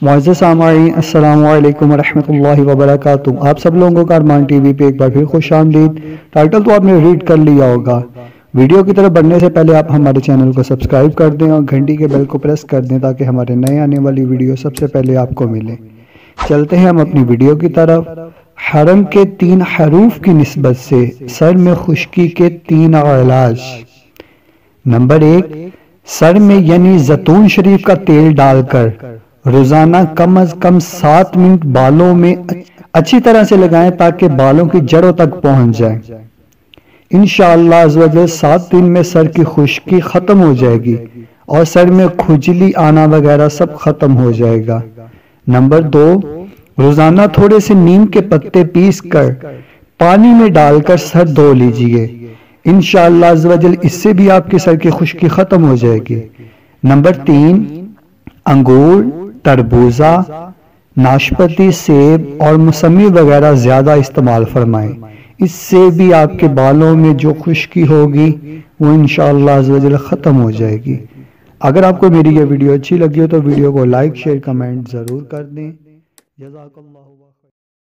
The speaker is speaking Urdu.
معزز سامعین السلام علیکم ورحمۃ اللہ وبرکاتہ۔ آپ سب لوگوں کا ارمان ٹی وی پہ ایک بار پھر خوش آمدید۔ ٹائٹل تو آپ نے ریڈ کر لیا ہوگا۔ ویڈیو کی طرف بڑھنے سے پہلے آپ ہمارے چینل کو سبسکرائب کر دیں اور گھنٹی کے بیل کو پریس کر دیں تاکہ ہمارے نئے آنے والی ویڈیو سب سے پہلے آپ کو ملے۔ چلتے ہیں ہم اپنی ویڈیو کی طرف۔ حرم کے 3 حروف کی نسبت سے سر میں خشکی کے 3 علاج۔ نمبر 1، سر میں یعنی زیتون شریف کا تیل ڈال کر روزانہ کم از کم 7 منٹ بالوں میں اچھی طرح سے لگائیں تاکہ بالوں کی جڑوں تک پہنچ جائے۔ انشاءاللہ عزوجل 7 دن میں سر کی خشکی ختم ہو جائے گی اور سر میں کھجلی آنا وغیرہ سب ختم ہو جائے گا۔ نمبر 2، روزانہ تھوڑے سے نیم کے پتے پیس کر پانی میں ڈال کر سر دھو لیجئے۔ انشاءاللہ عزوجل اس سے بھی آپ کے سر کی خشکی ختم ہو جائے گی۔ نمبر 3، انگور، تربوزہ، ناشپاتی، سیب اور موسمی وغیرہ زیادہ استعمال فرمائیں۔ اس سے بھی آپ کے بالوں میں جو خشکی ہوگی وہ انشاءاللہ عزوجل ختم ہو جائے گی۔ اگر آپ کو میری یہ ویڈیو اچھی لگی ہو تو ویڈیو کو لائک، شیئر، کمنٹ ضرور کر دیں۔ جزاک اللہ۔